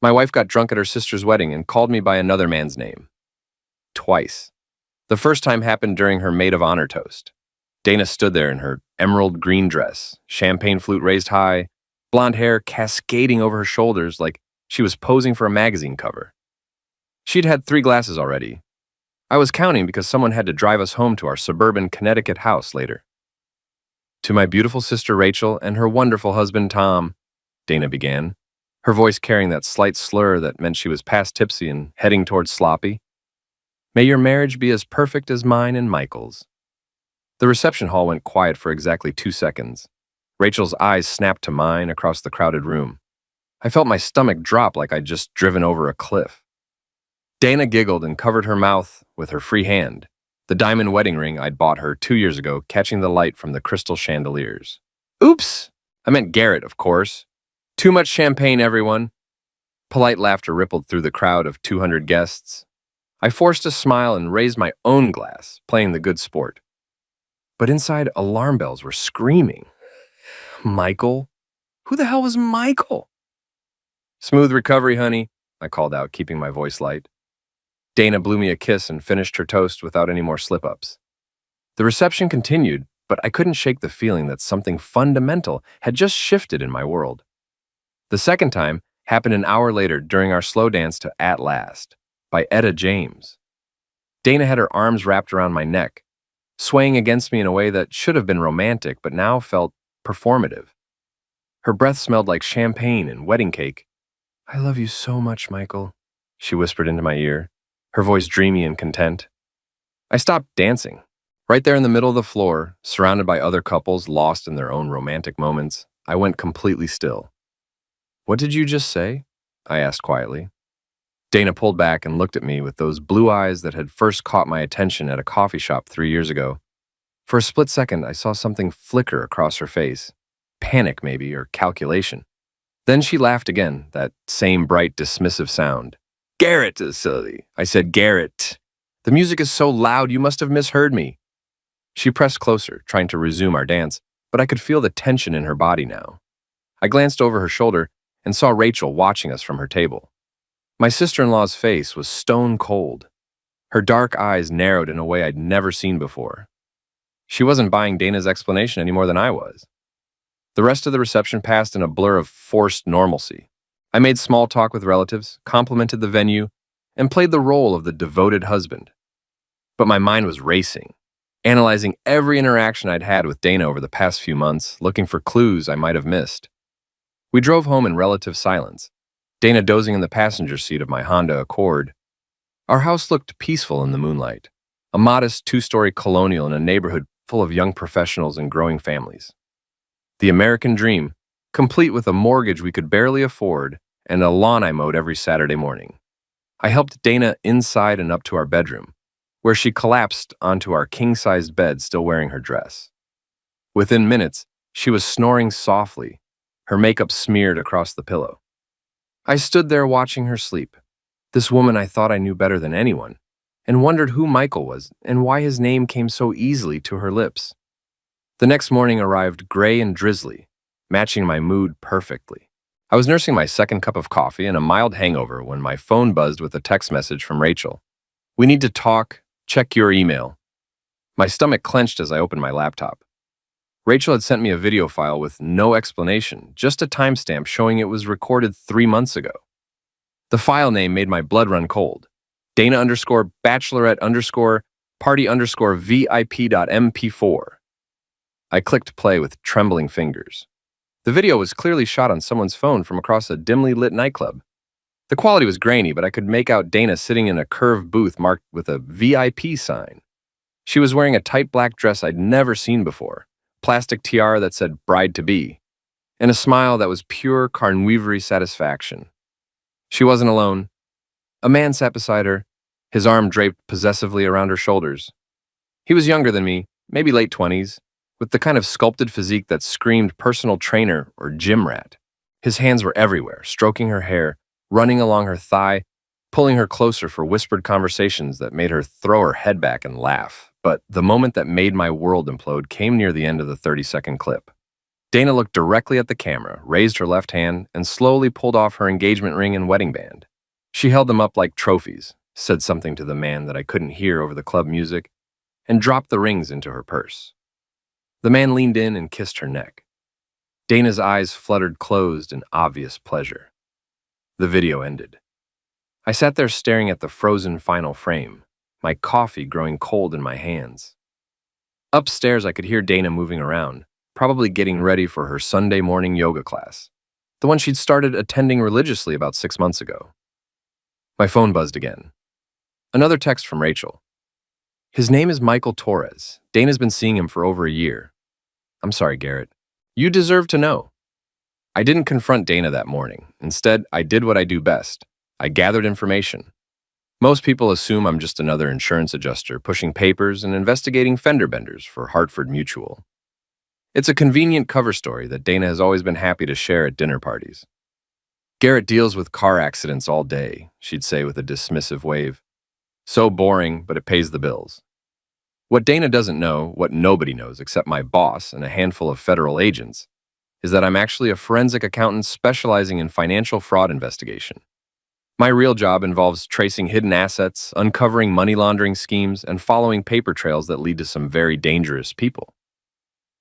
My wife got drunk at her sister's wedding and called me by another man's name. Twice. The first time happened during her maid of honor toast. Dana stood there in her emerald green dress, champagne flute raised high, blonde hair cascading over her shoulders like she was posing for a magazine cover. She'd had 3 glasses already. I was counting because someone had to drive us home to our suburban Connecticut house later. To my beautiful sister Rachel and her wonderful husband Tom, Dana began, her voice carrying that slight slur that meant she was past tipsy and heading towards sloppy. May your marriage be as perfect as mine and Michael's. The reception hall went quiet for exactly 2 seconds. Rachel's eyes snapped to mine across the crowded room. I felt my stomach drop like I'd just driven over a cliff. Dana giggled and covered her mouth with her free hand, the diamond wedding ring I'd bought her 2 years ago catching the light from the crystal chandeliers. Oops! I meant Garrett, of course. Too much champagne, everyone. Polite laughter rippled through the crowd of 200 guests. I forced a smile and raised my own glass, playing the good sport. But inside, alarm bells were screaming. Michael? Who the hell was Michael? Smooth recovery, honey, I called out, keeping my voice light. Dana blew me a kiss and finished her toast without any more slip-ups. The reception continued, but I couldn't shake the feeling that something fundamental had just shifted in my world. The second time happened an hour later during our slow dance to At Last by Etta James. Dana had her arms wrapped around my neck, swaying against me in a way that should have been romantic but now felt performative. Her breath smelled like champagne and wedding cake. I love you so much, Michael, she whispered into my ear, her voice dreamy and content. I stopped dancing. Right there in the middle of the floor, surrounded by other couples lost in their own romantic moments, I went completely still. What did you just say? I asked quietly. Dana pulled back and looked at me with those blue eyes that had first caught my attention at a coffee shop 3 years ago. For a split second, I saw something flicker across her face. Panic, maybe, or calculation. Then she laughed again, that same bright, dismissive sound. Garrett, silly. I said, Garrett. The music is so loud, you must have misheard me. She pressed closer, trying to resume our dance, but I could feel the tension in her body now. I glanced over her shoulder and saw Rachel watching us from her table. My sister-in-law's face was stone cold. Her dark eyes narrowed in a way I'd never seen before. She wasn't buying Dana's explanation any more than I was. The rest of the reception passed in a blur of forced normalcy. I made small talk with relatives, complimented the venue, and played the role of the devoted husband. But my mind was racing, analyzing every interaction I'd had with Dana over the past few months, looking for clues I might have missed. We drove home in relative silence, Dana dozing in the passenger seat of my Honda Accord. Our house looked peaceful in the moonlight, a modest 2-story colonial in a neighborhood full of young professionals and growing families. The American dream, complete with a mortgage we could barely afford and a lawn I mowed every Saturday morning. I helped Dana inside and up to our bedroom, where she collapsed onto our king-sized bed still wearing her dress. Within minutes, she was snoring softly, her makeup smeared across the pillow. I stood there watching her sleep, this woman I thought I knew better than anyone, and wondered who Michael was and why his name came so easily to her lips. The next morning arrived gray and drizzly, matching my mood perfectly. I was nursing my second cup of coffee and a mild hangover when my phone buzzed with a text message from Rachel. We need to talk. Check your email. My stomach clenched as I opened my laptop. Rachel had sent me a video file with no explanation, just a timestamp showing it was recorded 3 months ago. The file name made my blood run cold. Dana_bachelorette_party_VIP.mp4. I clicked play with trembling fingers. The video was clearly shot on someone's phone from across a dimly lit nightclub. The quality was grainy, but I could make out Dana sitting in a curved booth marked with a VIP sign. She was wearing a tight black dress I'd never seen before, plastic tiara that said bride-to-be, and a smile that was pure carnivory satisfaction. She wasn't alone. A man sat beside her, his arm draped possessively around her shoulders. He was younger than me, maybe late 20s, with the kind of sculpted physique that screamed personal trainer or gym rat. His hands were everywhere, stroking her hair, running along her thigh, pulling her closer for whispered conversations that made her throw her head back and laugh. But the moment that made my world implode came near the end of the 30-second clip. Dana looked directly at the camera, raised her left hand, and slowly pulled off her engagement ring and wedding band. She held them up like trophies, said something to the man that I couldn't hear over the club music, and dropped the rings into her purse. The man leaned in and kissed her neck. Dana's eyes fluttered closed in obvious pleasure. The video ended. I sat there staring at the frozen final frame, my coffee growing cold in my hands. Upstairs, I could hear Dana moving around, probably getting ready for her Sunday morning yoga class, the one she'd started attending religiously about 6 months ago. My phone buzzed again. Another text from Rachel. His name is Michael Torres. Dana's been seeing him for over a year. I'm sorry, Garrett. You deserve to know. I didn't confront Dana that morning. Instead, I did what I do best. I gathered information. Most people assume I'm just another insurance adjuster pushing papers and investigating fender benders for Hartford Mutual. It's a convenient cover story that Dana has always been happy to share at dinner parties. Garrett deals with car accidents all day, she'd say with a dismissive wave. So boring, but it pays the bills. What Dana doesn't know, what nobody knows except my boss and a handful of federal agents, is that I'm actually a forensic accountant specializing in financial fraud investigation. My real job involves tracing hidden assets, uncovering money laundering schemes, and following paper trails that lead to some very dangerous people.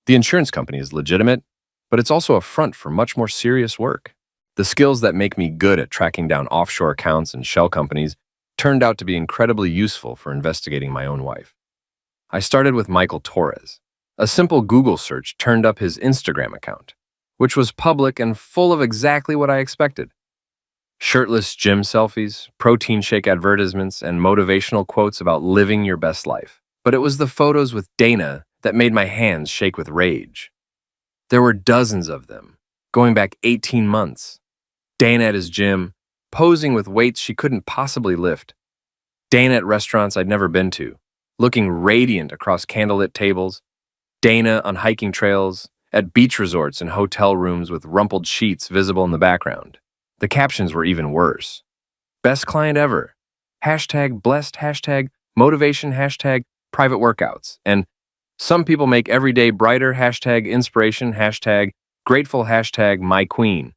The insurance company is legitimate, but it's also a front for much more serious work. The skills that make me good at tracking down offshore accounts and shell companies turned out to be incredibly useful for investigating my own wife. I started with Michael Torres. A simple Google search turned up his Instagram account, which was public and full of exactly what I expected. Shirtless gym selfies, protein shake advertisements, and motivational quotes about living your best life. But it was the photos with Dana that made my hands shake with rage. There were dozens of them, going back 18 months. Dana at his gym, posing with weights she couldn't possibly lift. Dana at restaurants I'd never been to, looking radiant across candlelit tables. Dana on hiking trails, at beach resorts and hotel rooms with rumpled sheets visible in the background. The captions were even worse. Best client ever. Hashtag blessed, hashtag motivation, hashtag private workouts. And some people make every day brighter, hashtag inspiration, hashtag grateful, hashtag my queen.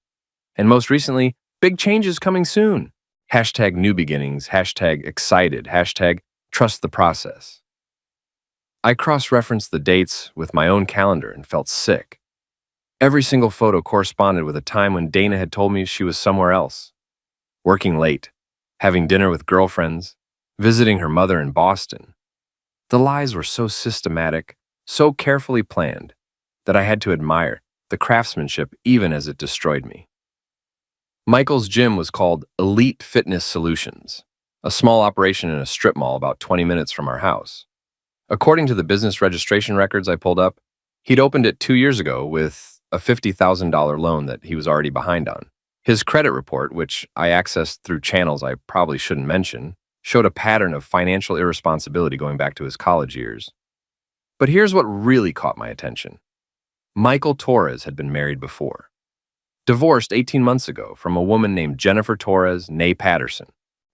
And most recently, big changes coming soon. Hashtag new beginnings, hashtag excited, hashtag trust the process. I cross-referenced the dates with my own calendar and felt sick. Every single photo corresponded with a time when Dana had told me she was somewhere else. Working late, having dinner with girlfriends, visiting her mother in Boston. The lies were so systematic, so carefully planned, that I had to admire the craftsmanship even as it destroyed me. Michael's gym was called Elite Fitness Solutions, a small operation in a strip mall about 20 minutes from our house. According to the business registration records I pulled up, he'd opened it 2 years ago with a $50,000 loan that he was already behind on. His credit report, which I accessed through channels I probably shouldn't mention, showed a pattern of financial irresponsibility going back to his college years. But here's what really caught my attention. Michael Torres had been married before. Divorced 18 months ago from a woman named Jennifer Torres née Patterson.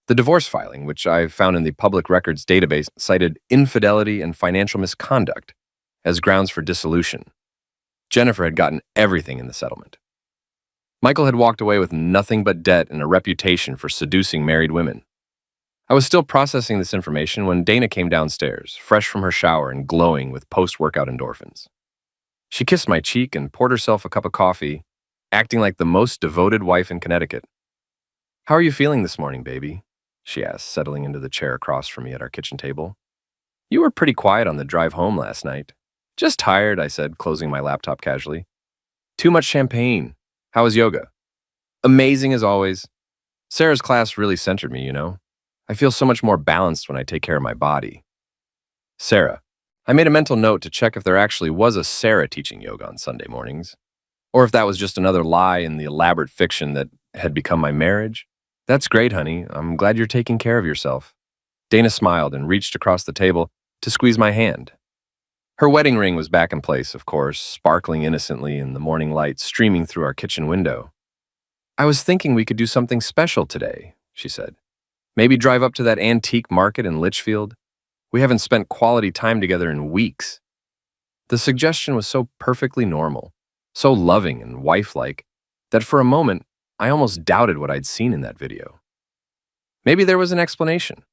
The divorce filing, which I found in the public records database, cited infidelity and financial misconduct as grounds for dissolution. Jennifer had gotten everything in the settlement. Michael had walked away with nothing but debt and a reputation for seducing married women. I was still processing this information when Dana came downstairs, fresh from her shower and glowing with post-workout endorphins. She kissed my cheek and poured herself a cup of coffee, acting like the most devoted wife in Connecticut. "How are you feeling this morning, baby?" she asked, settling into the chair across from me at our kitchen table. "You were pretty quiet on the drive home last night." "Just tired," I said, closing my laptop casually. "Too much champagne. How was yoga?" "Amazing as always. Sarah's class really centered me, you know. I feel so much more balanced when I take care of my body." Sarah. I made a mental note to check if there actually was a Sarah teaching yoga on Sunday mornings, or if that was just another lie in the elaborate fiction that had become my marriage. "That's great, honey. I'm glad you're taking care of yourself." Dana smiled and reached across the table to squeeze my hand. Her wedding ring was back in place, of course, sparkling innocently in the morning light streaming through our kitchen window. "I was thinking we could do something special today," she said. "Maybe drive up to that antique market in Litchfield. We haven't spent quality time together in weeks." The suggestion was so perfectly normal, so loving and wife-like, that for a moment, I almost doubted what I'd seen in that video. Maybe there was an explanation.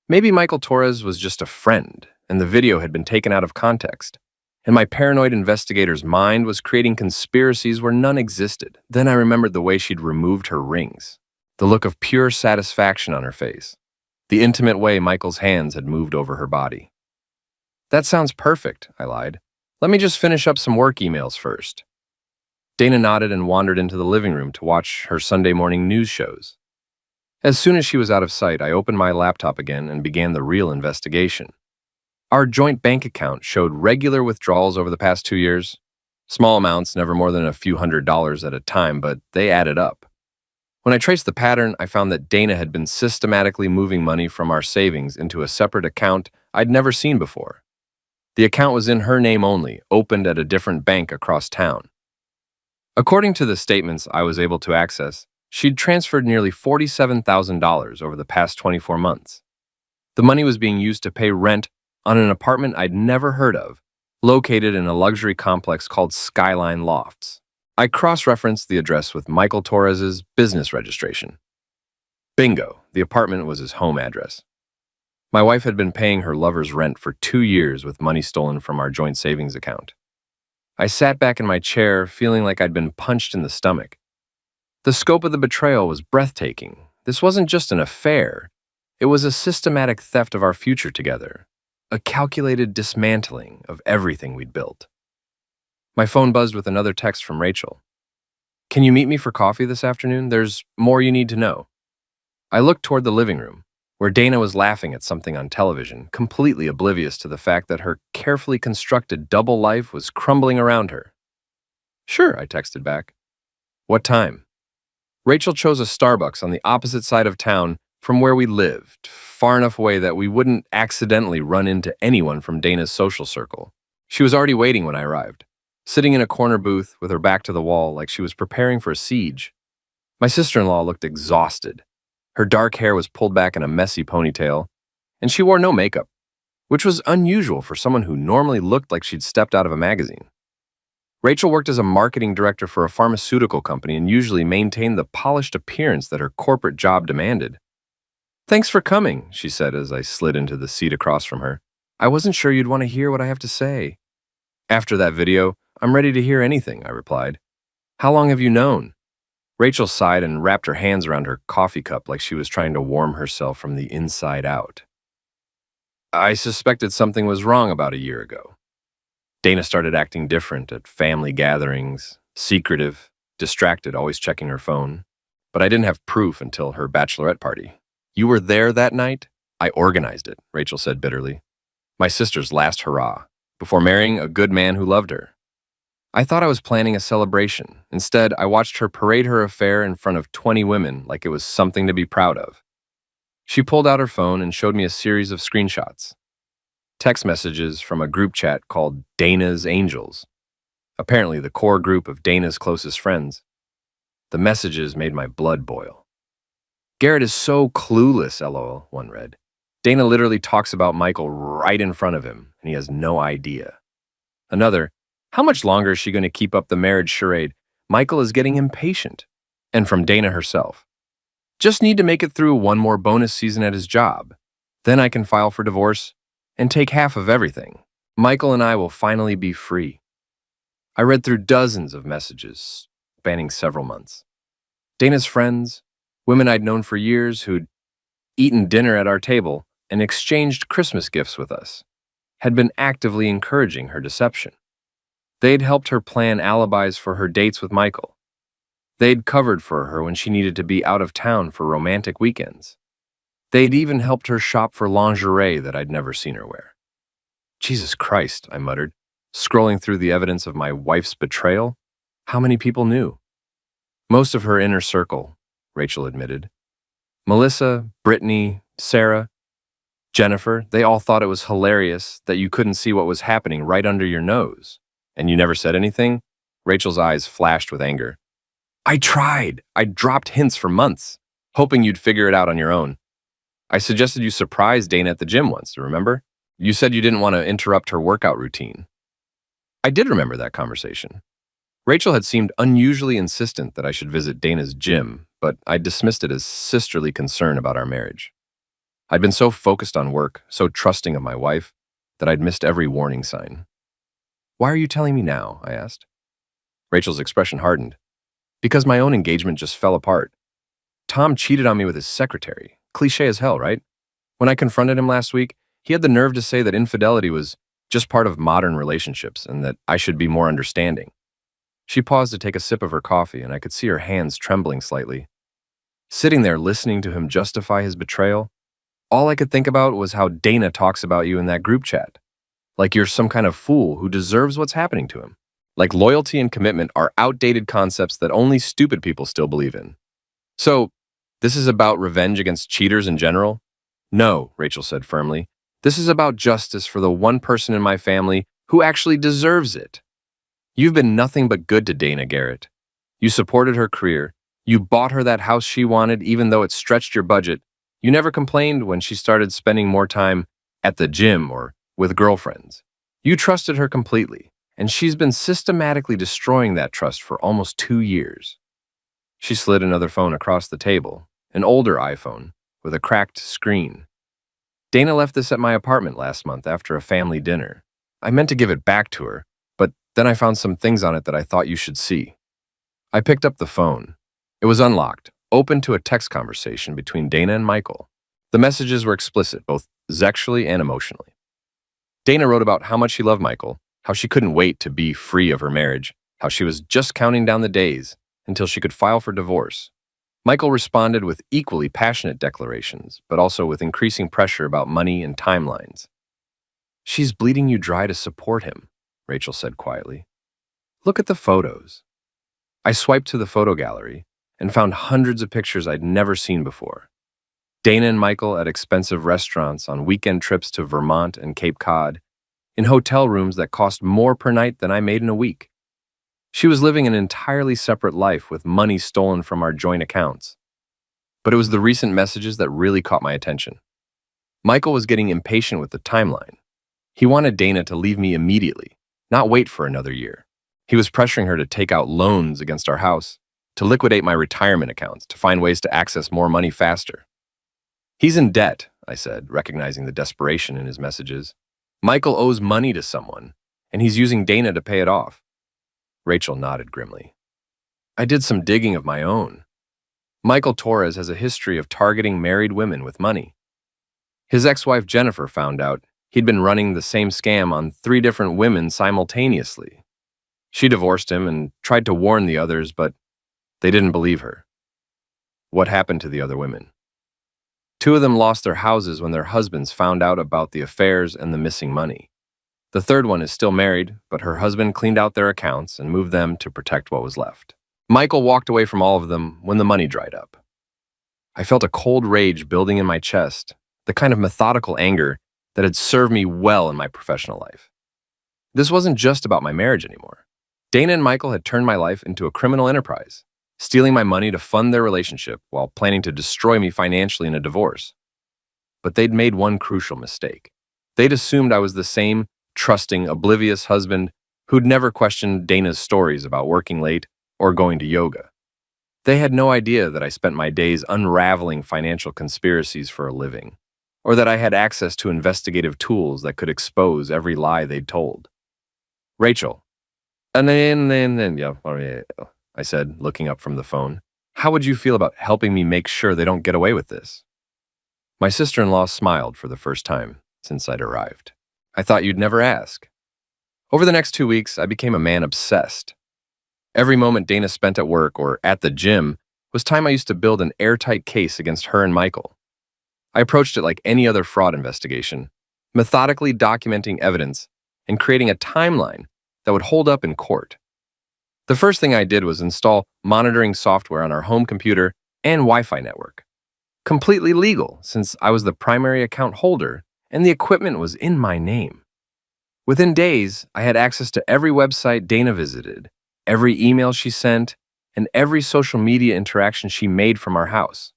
Maybe Michael Torres was just a friend, and the video had been taken out of context, and my paranoid investigator's mind was creating conspiracies where none existed. Then I remembered the way she'd removed her rings, the look of pure satisfaction on her face, the intimate way Michael's hands had moved over her body. That sounds perfect, I lied. Let me just finish up some work emails first. Dana nodded and wandered into the living room to watch her Sunday morning news shows. As soon as she was out of sight, I opened my laptop again and began the real investigation. Our joint bank account showed regular withdrawals over the past 2 years. Small amounts, never more than a few $100s at a time, but they added up. When I traced the pattern, I found that Dana had been systematically moving money from our savings into a separate account I'd never seen before. The account was in her name only, opened at a different bank across town. According to the statements I was able to access, she'd transferred nearly $47,000 over the past 24 months. The money was being used to pay rent on an apartment I'd never heard of, located in a luxury complex called Skyline Lofts. I cross-referenced the address with Michael Torres's business registration. Bingo, the apartment was his home address. My wife had been paying her lover's rent for 2 years with money stolen from our joint savings account. I sat back in my chair, feeling like I'd been punched in the stomach. The scope of the betrayal was breathtaking. This wasn't just an affair. It was a systematic theft of our future together, a calculated dismantling of everything we'd built. My phone buzzed with another text from Rachel. "Can you meet me for coffee this afternoon? There's more you need to know." I looked toward the living room, where Dana was laughing at something on television, completely oblivious to the fact that her carefully constructed double life was crumbling around her. "Sure," I texted back. "What time?" Rachel chose a Starbucks on the opposite side of town from where we lived, far enough away that we wouldn't accidentally run into anyone from Dana's social circle. She was already waiting when I arrived, sitting in a corner booth with her back to the wall like she was preparing for a siege. My sister-in-law looked exhausted. Her dark hair was pulled back in a messy ponytail, and she wore no makeup, which was unusual for someone who normally looked like she'd stepped out of a magazine. Rachel worked as a marketing director for a pharmaceutical company and usually maintained the polished appearance that her corporate job demanded. "Thanks for coming," she said as I slid into the seat across from her. "I wasn't sure you'd want to hear what I have to say." "After that video, I'm ready to hear anything," I replied. "How long have you known?" Rachel sighed and wrapped her hands around her coffee cup like she was trying to warm herself from the inside out. "I suspected something was wrong about a year ago. Dana started acting different at family gatherings, secretive, distracted, always checking her phone. But I didn't have proof until her bachelorette party." "You were there that night?" "I organized it," Rachel said bitterly. "My sister's last hurrah, before marrying a good man who loved her. I thought I was planning a celebration. Instead, I watched her parade her affair in front of 20 women like it was something to be proud of." She pulled out her phone and showed me a series of screenshots. Text messages from a group chat called Dana's Angels, apparently the core group of Dana's closest friends. The messages made my blood boil. "Garrett is so clueless, LOL," one read. "Dana literally talks about Michael right in front of him, and he has no idea." Another, "How much longer is she going to keep up the marriage charade? Michael is getting impatient." And from Dana herself, "Just need to make it through one more bonus season at his job. Then I can file for divorce and take half of everything. Michael and I will finally be free." I read through dozens of messages, spanning several months. Dana's friends, women I'd known for years who'd eaten dinner at our table and exchanged Christmas gifts with us, had been actively encouraging her deception. They'd helped her plan alibis for her dates with Michael. They'd covered for her when she needed to be out of town for romantic weekends. They'd even helped her shop for lingerie that I'd never seen her wear. "Jesus Christ," I muttered, scrolling through the evidence of my wife's betrayal. How many people knew? "Most of her inner circle," Rachel admitted. "Melissa, Brittany, Sarah, Jennifer, they all thought it was hilarious that you couldn't see what was happening right under your nose. And you never said anything?" Rachel's eyes flashed with anger. "I tried. I dropped hints for months, hoping you'd figure it out on your own. I suggested you surprise Dana at the gym once, remember? You said you didn't want to interrupt her workout routine." I did remember that conversation. Rachel had seemed unusually insistent that I should visit Dana's gym, but I dismissed it as sisterly concern about our marriage. I'd been so focused on work, so trusting of my wife, that I'd missed every warning sign. "Why are you telling me now?" I asked. Rachel's expression hardened. "Because my own engagement just fell apart. Tom cheated on me with his secretary. Cliché as hell, right? When I confronted him last week, he had the nerve to say that infidelity was just part of modern relationships and that I should be more understanding." She paused to take a sip of her coffee, and I could see her hands trembling slightly. Sitting there listening to him justify his betrayal, all I could think about was how Dana talks about you in that group chat. Like you're some kind of fool who deserves what's happening to him. Like loyalty and commitment are outdated concepts that only stupid people still believe in. "So, this is about revenge against cheaters in general?" "No," Rachel said firmly. "This is about justice for the one person in my family who actually deserves it. You've been nothing but good to Dana, Garrett. You supported her career. You bought her that house she wanted even though it stretched your budget. You never complained when she started spending more time at the gym or with girlfriends. You trusted her completely, and she's been systematically destroying that trust for almost 2 years." She slid another phone across the table, an older iPhone with a cracked screen. "Dana left this at my apartment last month after a family dinner. I meant to give it back to her, but then I found some things on it that I thought you should see." I picked up the phone. It was unlocked, open to a text conversation between Dana and Michael. The messages were explicit, both sexually and emotionally. Dana wrote about how much she loved Michael, how she couldn't wait to be free of her marriage, how she was just counting down the days until she could file for divorce. Michael responded with equally passionate declarations, but also with increasing pressure about money and timelines. "She's bleeding you dry to support him," Rachel said quietly. "Look at the photos." I swiped to the photo gallery and found hundreds of pictures I'd never seen before. Dana and Michael at expensive restaurants, on weekend trips to Vermont and Cape Cod, in hotel rooms that cost more per night than I made in a week. She was living an entirely separate life with money stolen from our joint accounts. But it was the recent messages that really caught my attention. Michael was getting impatient with the timeline. He wanted Dana to leave me immediately, not wait for another year. He was pressuring her to take out loans against our house, to liquidate my retirement accounts, to find ways to access more money faster. "He's in debt," I said, recognizing the desperation in his messages. "Michael owes money to someone, and he's using Dana to pay it off." Rachel nodded grimly. "I did some digging of my own. Michael Torres has a history of targeting married women with money. His ex-wife Jennifer found out he'd been running the same scam on 3 different women simultaneously. She divorced him and tried to warn the others, but they didn't believe her." "What happened to the other women?" "2 of them lost their houses when their husbands found out about the affairs and the missing money. The 3rd one is still married, but her husband cleaned out their accounts and moved them to protect what was left. Michael walked away from all of them when the money dried up." I felt a cold rage building in my chest, the kind of methodical anger that had served me well in my professional life. This wasn't just about my marriage anymore. Dana and Michael had turned my life into a criminal enterprise, stealing my money to fund their relationship while planning to destroy me financially in a divorce. But they'd made one crucial mistake. They'd assumed I was the same trusting, oblivious husband who'd never questioned Dana's stories about working late or going to yoga. They had no idea that I spent my days unraveling financial conspiracies for a living, or that I had access to investigative tools that could expose every lie they'd told. "Rachel," I said, looking up from the phone, "how would you feel about helping me make sure they don't get away with this?" My sister-in-law smiled for the first time since I'd arrived. "I thought you'd never ask." Over the next 2 weeks, I became a man obsessed. Every moment Dana spent at work or at the gym was time I used to build an airtight case against her and Michael. I approached it like any other fraud investigation, methodically documenting evidence and creating a timeline that would hold up in court. The first thing I did was install monitoring software on our home computer and Wi-Fi network. Completely legal, since I was the primary account holder and the equipment was in my name. Within days, I had access to every website Dana visited, every email she sent, and every social media interaction she made from our house.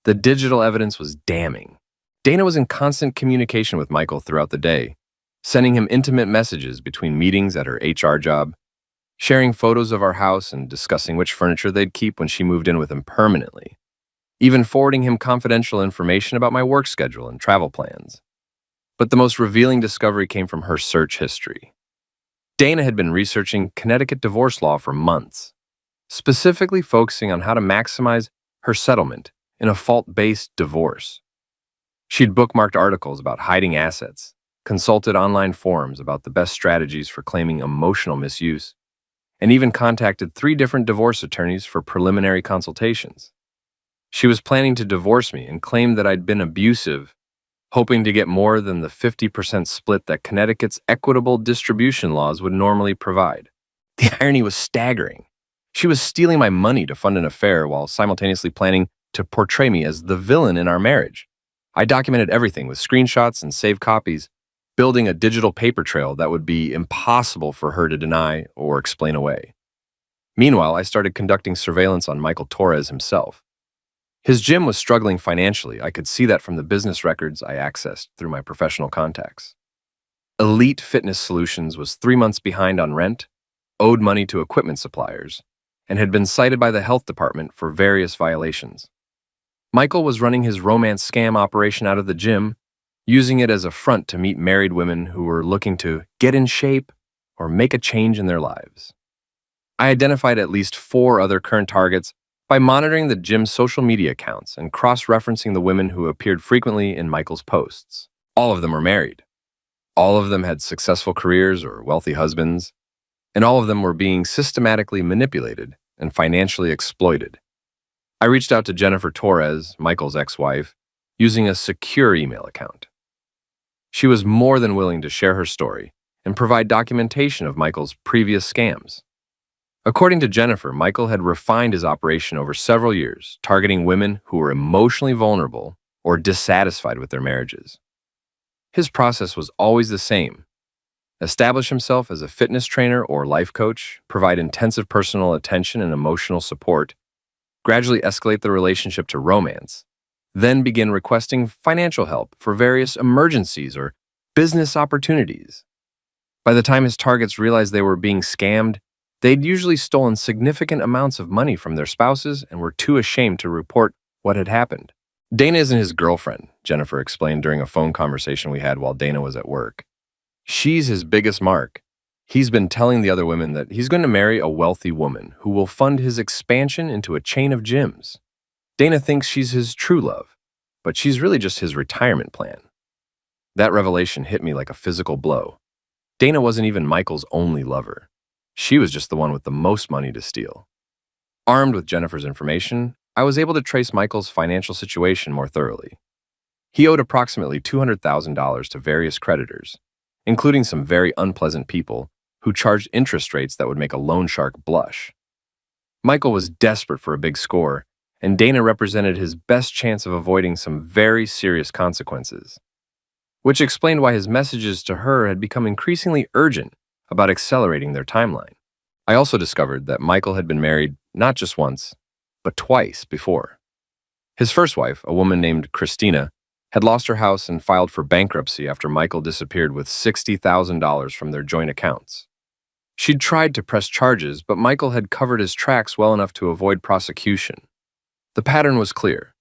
The digital evidence was damning. Dana was in constant communication with Michael throughout the day, sending him intimate messages between meetings at her HR job. sharing photos of our house and discussing which furniture they'd keep when she moved in with him permanently, even forwarding him confidential information about my work schedule and travel plans. But the most revealing discovery came from her search history. Dana had been researching Connecticut divorce law for months, specifically focusing on how to maximize her settlement in a fault-based divorce. She'd bookmarked articles about hiding assets, consulted online forums about the best strategies for claiming emotional misuse, and even contacted 3 different divorce attorneys for preliminary consultations. She was planning to divorce me and claimed that I'd been abusive, hoping to get more than the 50% split that Connecticut's equitable distribution laws would normally provide. The irony was staggering. She was stealing my money to fund an affair while simultaneously planning to portray me as the villain in our marriage. I documented everything with screenshots and saved copies, building a digital paper trail that would be impossible for her to deny or explain away. Meanwhile, I started conducting surveillance on Michael Torres himself. His gym was struggling financially. I could see that from the business records I accessed through my professional contacts. Elite Fitness Solutions was 3 months behind on rent, owed money to equipment suppliers, and had been cited by the health department for various violations. Michael was running his romance scam operation out of the gym, using it as a front to meet married women who were looking to get in shape or make a change in their lives. I identified at least 4 other current targets by monitoring the gym's social media accounts and cross-referencing the women who appeared frequently in Michael's posts. All of them were married. All of them had successful careers or wealthy husbands, and all of them were being systematically manipulated and financially exploited. I reached out to Jennifer Torres, Michael's ex-wife, using a secure email account. She was more than willing to share her story and provide documentation of Michael's previous scams. According to Jennifer, Michael had refined his operation over several years, targeting women who were emotionally vulnerable or dissatisfied with their marriages. His process was always the same: establish himself as a fitness trainer or life coach, provide intensive personal attention and emotional support, gradually escalate the relationship to romance, then begin requesting financial help for various emergencies or business opportunities. By the time his targets realized they were being scammed, they'd usually stolen significant amounts of money from their spouses and were too ashamed to report what had happened. Dana isn't his girlfriend, Jennifer explained during a phone conversation we had while Dana was at work. She's his biggest mark. He's been telling the other women that he's going to marry a wealthy woman who will fund his expansion into a chain of gyms. Dana thinks she's his true love, but she's really just his retirement plan. That revelation hit me like a physical blow. Dana wasn't even Michael's only lover. She was just the one with the most money to steal. Armed with Jennifer's information, I was able to trace Michael's financial situation more thoroughly. He owed approximately $200,000 to various creditors, including some very unpleasant people who charged interest rates that would make a loan shark blush. Michael was desperate for a big score, and Dana represented his best chance of avoiding some very serious consequences, which explained why his messages to her had become increasingly urgent about accelerating their timeline. I also discovered that Michael had been married not just once, but twice before. His first wife, a woman named Christina, had lost her house and filed for bankruptcy after Michael disappeared with $60,000 from their joint accounts. She'd tried to press charges, but Michael had covered his tracks well enough to avoid prosecution. The pattern was clear.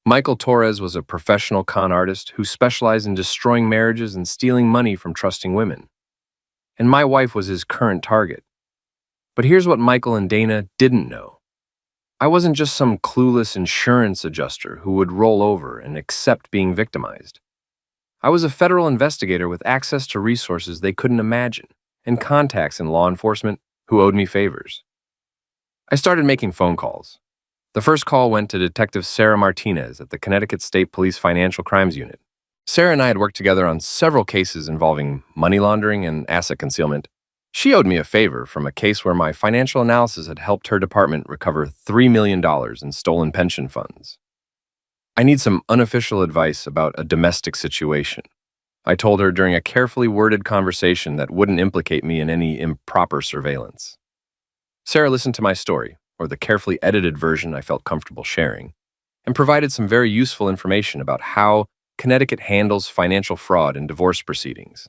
Michael Torres was a professional con artist who specialized in destroying marriages and stealing money from trusting women. And my wife was his current target. But here's what Michael and Dana didn't know. I wasn't just some clueless insurance adjuster who would roll over and accept being victimized. I was a federal investigator with access to resources they couldn't imagine and contacts in law enforcement who owed me favors. I started making phone calls. The first call went to Detective Sarah Martinez at the Connecticut State Police Financial Crimes Unit. Sarah and I had worked together on several cases involving money laundering and asset concealment. She owed me a favor from a case where my financial analysis had helped her department recover $3 million in stolen pension funds. I need some unofficial advice about a domestic situation, I told her during a carefully worded conversation that wouldn't implicate me in any improper surveillance. Sarah listened to my story, or the carefully edited version I felt comfortable sharing, and provided some very useful information about how Connecticut handles financial fraud in divorce proceedings.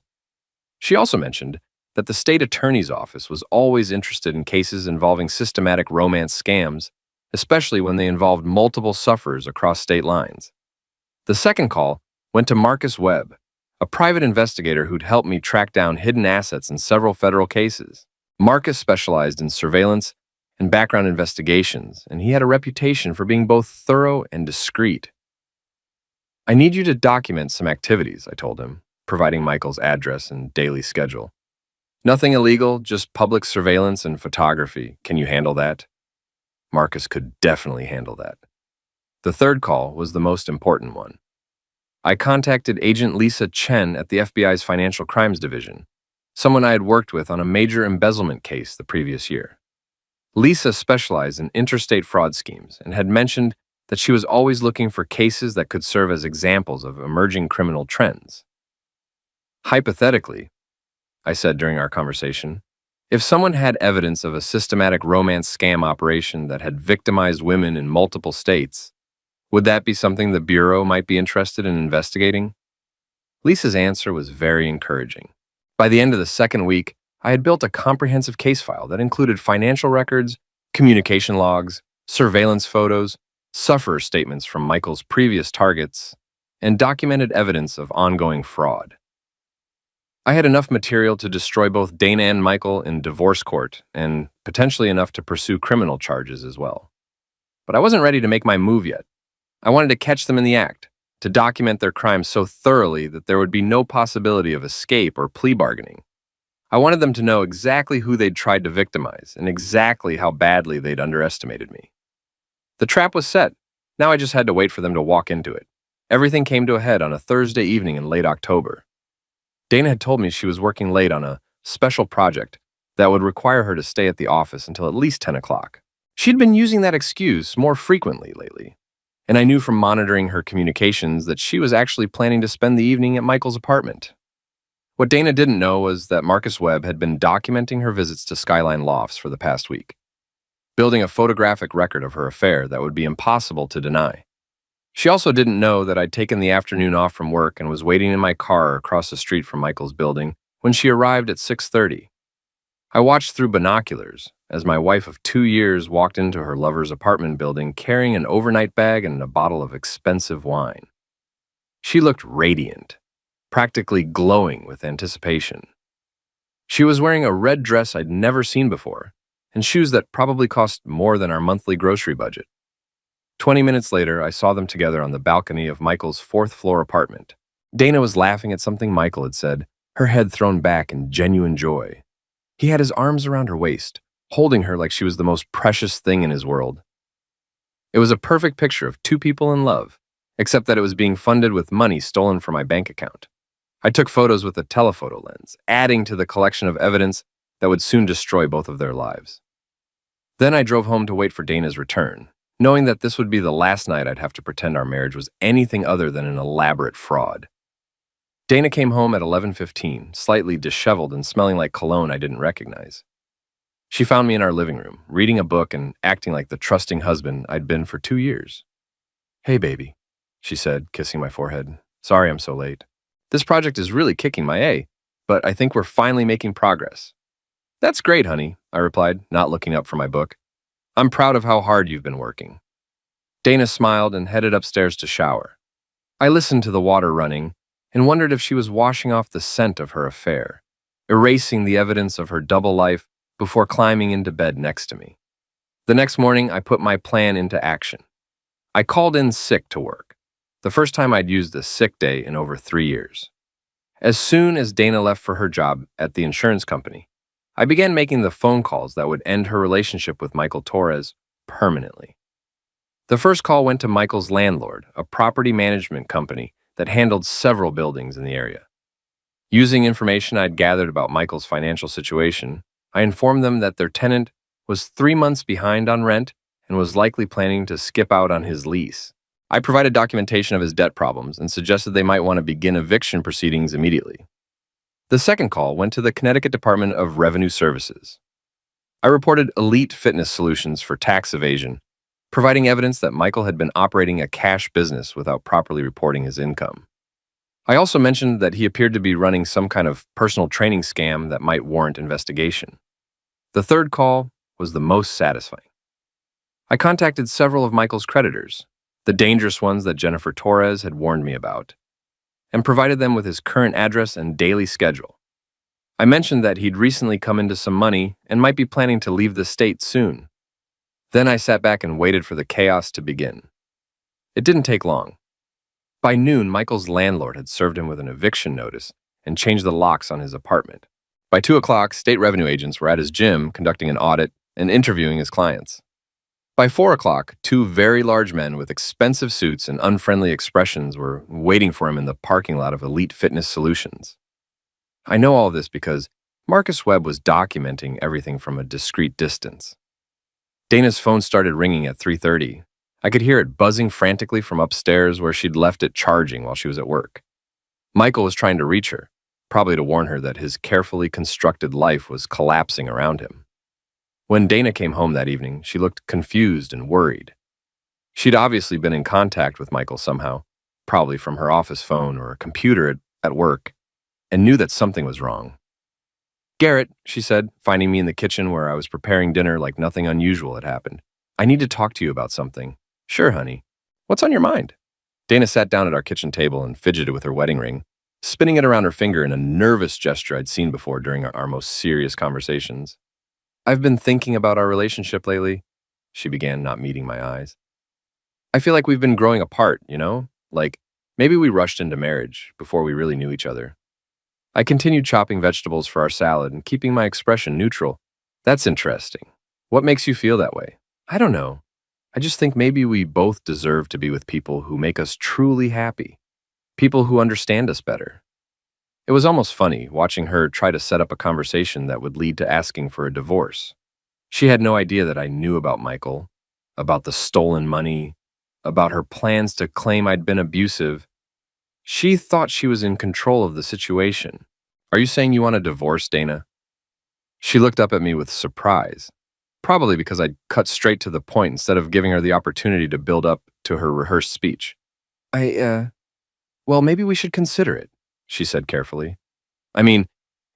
She also mentioned that the state attorney's office was always interested in cases involving systematic romance scams, especially when they involved multiple sufferers across state lines. The second call went to Marcus Webb, a private investigator who'd helped me track down hidden assets in several federal cases. Marcus specialized in surveillance and background investigations, and he had a reputation for being both thorough and discreet. "I need you to document some activities," I told him, providing Michael's address and daily schedule. "Nothing illegal, just public surveillance and photography. Can you handle that?" Marcus could definitely handle that. The third call was the most important one. I contacted Agent Lisa Chen at the FBI's Financial Crimes Division, someone I had worked with on a major embezzlement case the previous year. Lisa specialized in interstate fraud schemes and had mentioned that she was always looking for cases that could serve as examples of emerging criminal trends. "Hypothetically," I said during our conversation, "if someone had evidence of a systematic romance scam operation that had victimized women in multiple states, would that be something the Bureau might be interested in investigating?" Lisa's answer was very encouraging. By the end of the second week, I had built a comprehensive case file that included financial records, communication logs, surveillance photos, sufferer statements from Michael's previous targets, and documented evidence of ongoing fraud. I had enough material to destroy both Dana and Michael in divorce court, and potentially enough to pursue criminal charges as well. But I wasn't ready to make my move yet. I wanted to catch them in the act, to document their crimes so thoroughly that there would be no possibility of escape or plea bargaining. I wanted them to know exactly who they'd tried to victimize and exactly how badly they'd underestimated me. The trap was set. Now I just had to wait for them to walk into it. Everything came to a head on a Thursday evening in late October. Dana had told me she was working late on a special project that would require her to stay at the office until at least 10 o'clock. She'd been using that excuse more frequently lately, and I knew from monitoring her communications that she was actually planning to spend the evening at Michael's apartment. What Dana didn't know was that Marcus Webb had been documenting her visits to Skyline Lofts for the past week, building a photographic record of her affair that would be impossible to deny. She also didn't know that I'd taken the afternoon off from work and was waiting in my car across the street from Michael's building when she arrived at 6:30. I watched through binoculars as my wife of 2 years walked into her lover's apartment building carrying an overnight bag and a bottle of expensive wine. She looked radiant, practically glowing with anticipation. She was wearing a red dress I'd never seen before, and shoes that probably cost more than our monthly grocery budget. 20 minutes later, I saw them together on the balcony of Michael's fourth-floor apartment. Dana was laughing at something Michael had said, her head thrown back in genuine joy. He had his arms around her waist, holding her like she was the most precious thing in his world. It was a perfect picture of two people in love, except that it was being funded with money stolen from my bank account. I took photos with a telephoto lens, adding to the collection of evidence that would soon destroy both of their lives. Then I drove home to wait for Dana's return, knowing that this would be the last night I'd have to pretend our marriage was anything other than an elaborate fraud. Dana came home at 11:15, slightly disheveled and smelling like cologne I didn't recognize. She found me in our living room, reading a book and acting like the trusting husband I'd been for 2 years. "Hey, baby," she said, kissing my forehead. "Sorry I'm so late. This project is really kicking my A, but I think we're finally making progress." "That's great, honey," I replied, not looking up from my book. "I'm proud of how hard you've been working." Dana smiled and headed upstairs to shower. I listened to the water running and wondered if she was washing off the scent of her affair, erasing the evidence of her double life before climbing into bed next to me. The next morning, I put my plan into action. I called in sick to work, the first time I'd used a sick day in over 3 years. As soon as Dana left for her job at the insurance company, I began making the phone calls that would end her relationship with Michael Torres permanently. The first call went to Michael's landlord, a property management company that handled several buildings in the area. Using information I'd gathered about Michael's financial situation, I informed them that their tenant was 3 months behind on rent and was likely planning to skip out on his lease. I provided documentation of his debt problems and suggested they might want to begin eviction proceedings immediately. The second call went to the Connecticut Department of Revenue Services. I reported Elite Fitness Solutions for tax evasion, providing evidence that Michael had been operating a cash business without properly reporting his income. I also mentioned that he appeared to be running some kind of personal training scam that might warrant investigation. The third call was the most satisfying. I contacted several of Michael's creditors, the dangerous ones that Jennifer Torres had warned me about, and provided them with his current address and daily schedule. I mentioned that he'd recently come into some money and might be planning to leave the state soon. Then I sat back and waited for the chaos to begin. It didn't take long. By noon, Michael's landlord had served him with an eviction notice and changed the locks on his apartment. By 2 o'clock, state revenue agents were at his gym conducting an audit and interviewing his clients. By 4 o'clock, two very large men with expensive suits and unfriendly expressions were waiting for him in the parking lot of Elite Fitness Solutions. I know all of this because Marcus Webb was documenting everything from a discreet distance. Dana's phone started ringing at 3:30. I could hear it buzzing frantically from upstairs where she'd left it charging while she was at work. Michael was trying to reach her, probably to warn her that his carefully constructed life was collapsing around him. When Dana came home that evening, she looked confused and worried. She'd obviously been in contact with Michael somehow, probably from her office phone or a computer at work, and knew that something was wrong. "Garrett," she said, finding me in the kitchen where I was preparing dinner like nothing unusual had happened. "I need to talk to you about something." "Sure, honey. What's on your mind?" Dana sat down at our kitchen table and fidgeted with her wedding ring, spinning it around her finger in a nervous gesture I'd seen before during our most serious conversations. "I've been thinking about our relationship lately," she began, not meeting my eyes. "I feel like we've been growing apart, Like, maybe we rushed into marriage before we really knew each other." I continued chopping vegetables for our salad and keeping my expression neutral. "That's interesting. What makes you feel that way?" "I don't know. I just think maybe we both deserve to be with people who make us truly happy, people who understand us better." It was almost funny watching her try to set up a conversation that would lead to asking for a divorce. She had no idea that I knew about Michael, about the stolen money, about her plans to claim I'd been abusive. She thought she was in control of the situation. "Are you saying you want a divorce, Dana?" She looked up at me with surprise, probably because I'd cut straight to the point instead of giving her the opportunity to build up to her rehearsed speech. Well, maybe we should consider it," she said carefully. "I mean,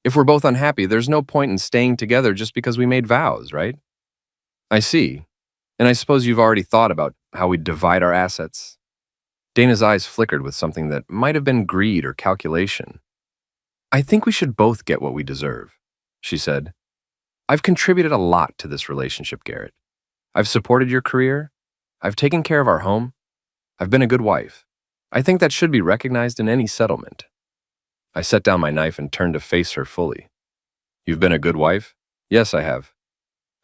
if we're both unhappy, there's no point in staying together just because we made vows, right?" "I see. And I suppose you've already thought about how we'd divide our assets." Dana's eyes flickered with something that might have been greed or calculation. "I think we should both get what we deserve," she said. "I've contributed a lot to this relationship, Garrett. I've supported your career. I've taken care of our home. I've been a good wife. I think that should be recognized in any settlement." I set down my knife and turned to face her fully. "You've been a good wife?" "Yes, I have.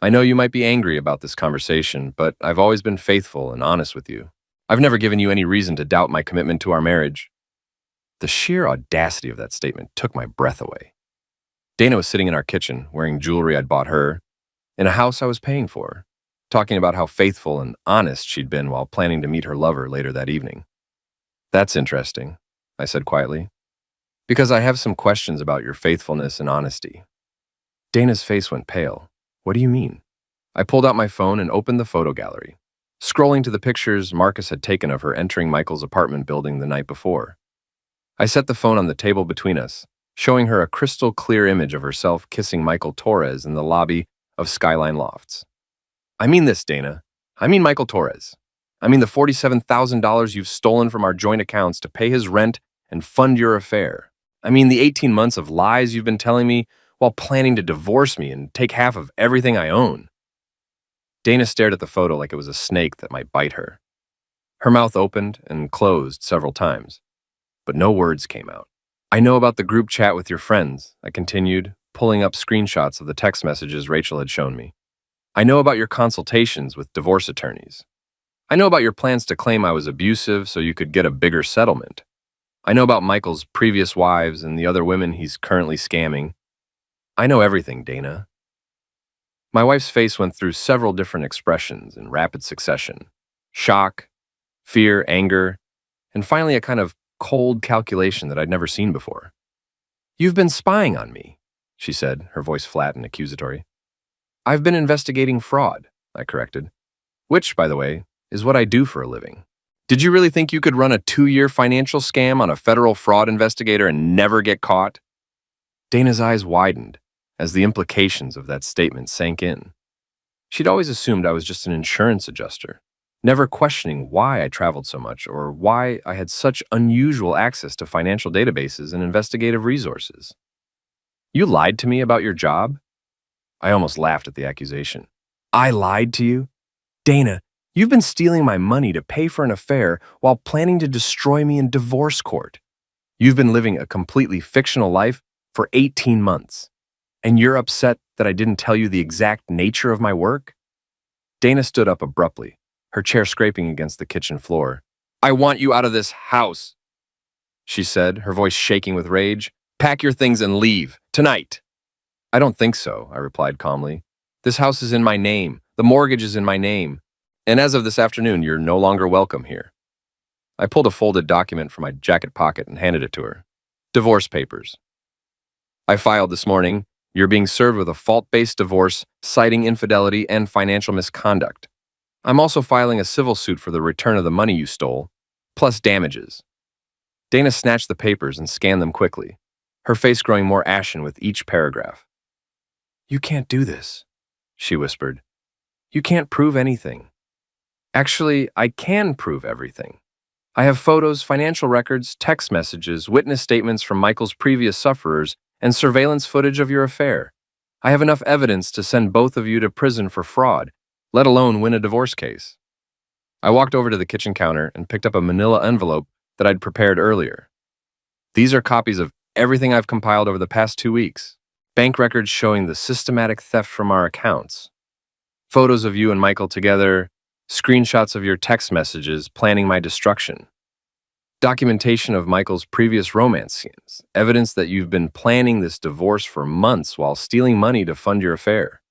I know you might be angry about this conversation, but I've always been faithful and honest with you. I've never given you any reason to doubt my commitment to our marriage." The sheer audacity of that statement took my breath away. Dana was sitting in our kitchen, wearing jewelry I'd bought her, in a house I was paying for, talking about how faithful and honest she'd been while planning to meet her lover later that evening. "That's interesting," I said quietly, "because I have some questions about your faithfulness and honesty." Dana's face went pale. "What do you mean?" I pulled out my phone and opened the photo gallery, scrolling to the pictures Marcus had taken of her entering Michael's apartment building the night before. I set the phone on the table between us, showing her a crystal clear image of herself kissing Michael Torres in the lobby of Skyline Lofts. "I mean this, Dana. I mean Michael Torres. I mean the $47,000 you've stolen from our joint accounts to pay his rent and fund your affair. I mean the 18 months of lies you've been telling me while planning to divorce me and take half of everything I own." Dana stared at the photo like it was a snake that might bite her. Her mouth opened and closed several times, but no words came out. "I know about the group chat with your friends," I continued, pulling up screenshots of the text messages Rachel had shown me. "I know about your consultations with divorce attorneys. I know about your plans to claim I was abusive so you could get a bigger settlement. I know about Michael's previous wives and the other women he's currently scamming. I know everything, Dana." My wife's face went through several different expressions in rapid succession: shock, fear, anger, and finally a kind of cold calculation that I'd never seen before. "You've been spying on me," she said, her voice flat and accusatory. "I've been investigating fraud," I corrected, "which, by the way, is what I do for a living." Did you really think you could run a 2-year financial scam on a federal fraud investigator and never get caught? Dana's eyes widened as the implications of that statement sank in. She'd always assumed I was just an insurance adjuster, never questioning why I traveled so much or why I had such unusual access to financial databases and investigative resources. You lied to me about your job? I almost laughed at the accusation. I lied to you? Dana, you've been stealing my money to pay for an affair while planning to destroy me in divorce court. You've been living a completely fictional life for 18 months. And you're upset that I didn't tell you the exact nature of my work? Dana stood up abruptly, her chair scraping against the kitchen floor. I want you out of this house, she said, her voice shaking with rage. Pack your things and leave, tonight. I don't think so, I replied calmly. This house is in my name. The mortgage is in my name. And as of this afternoon, you're no longer welcome here. I pulled a folded document from my jacket pocket and handed it to her. Divorce papers. I filed this morning. You're being served with a fault-based divorce, citing infidelity and financial misconduct. I'm also filing a civil suit for the return of the money you stole, plus damages. Dana snatched the papers and scanned them quickly, her face growing more ashen with each paragraph. You can't do this, she whispered. You can't prove anything. Actually, I can prove everything. I have photos, financial records, text messages, witness statements from Michael's previous sufferers, and surveillance footage of your affair. I have enough evidence to send both of you to prison for fraud, let alone win a divorce case. I walked over to the kitchen counter and picked up a manila envelope that I'd prepared earlier. These are copies of everything I've compiled over the past 2 weeks. Bank records showing the systematic theft from our accounts. Photos of you and Michael together, screenshots of your text messages planning my destruction. Documentation of Michael's previous romance scenes, evidence that you've been planning this divorce for months while stealing money to fund your affair.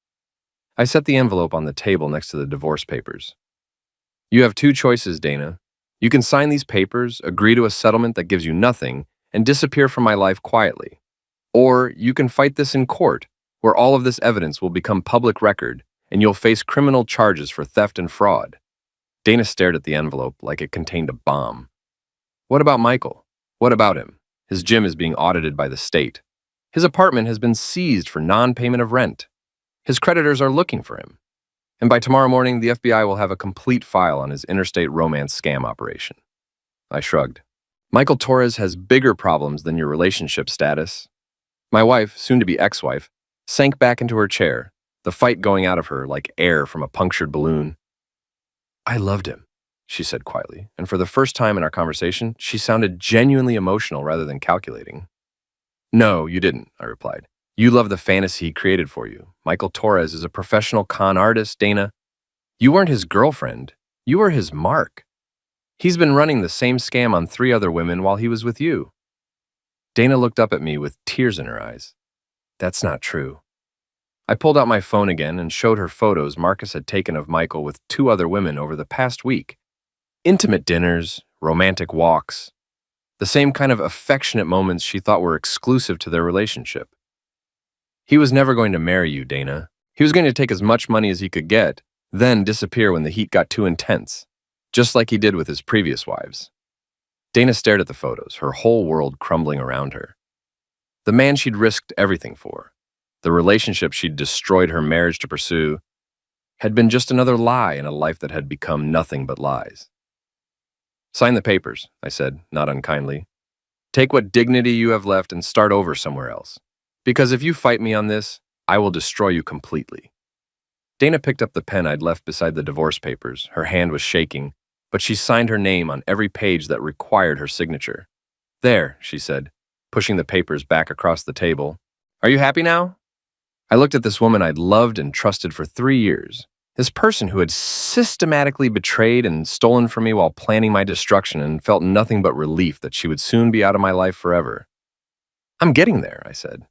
I set the envelope on the table next to the divorce papers. You have 2 choices, Dana. You can sign these papers, agree to a settlement that gives you nothing, and disappear from my life quietly. Or you can fight this in court, where all of this evidence will become public record, and you'll face criminal charges for theft and fraud. Dana stared at the envelope like it contained a bomb. What about Michael? What about him? His gym is being audited by the state. His apartment has been seized for non-payment of rent. His creditors are looking for him. And by tomorrow morning, the FBI will have a complete file on his interstate romance scam operation. I shrugged. Michael Torres has bigger problems than your relationship status. My wife, soon-to-be ex-wife, sank back into her chair, the fight going out of her like air from a punctured balloon. I loved him, she said quietly, and for the first time in our conversation, she sounded genuinely emotional rather than calculating. No, you didn't, I replied. You love the fantasy he created for you. Michael Torres is a professional con artist, Dana. You weren't his girlfriend. You were his mark. He's been running the same scam on 3 other women while he was with you. Dana looked up at me with tears in her eyes. That's not true. I pulled out my phone again and showed her photos Marcus had taken of Michael with 2 other women over the past week. Intimate dinners, romantic walks, the same kind of affectionate moments she thought were exclusive to their relationship. He was never going to marry you, Dana. He was going to take as much money as he could get, then disappear when the heat got too intense, just like he did with his previous wives. Dana stared at the photos, her whole world crumbling around her. The man she'd risked everything for, the relationship she'd destroyed her marriage to pursue, had been just another lie in a life that had become nothing but lies. Sign the papers, I said, not unkindly. Take what dignity you have left and start over somewhere else. Because if you fight me on this, I will destroy you completely. Dana picked up the pen I'd left beside the divorce papers. Her hand was shaking, but she signed her name on every page that required her signature. There, she said, pushing the papers back across the table. Are you happy now? I looked at this woman I'd loved and trusted for 3 years. This person who had systematically betrayed and stolen from me while planning my destruction, and felt nothing but relief that she would soon be out of my life forever. I'm getting there, I said.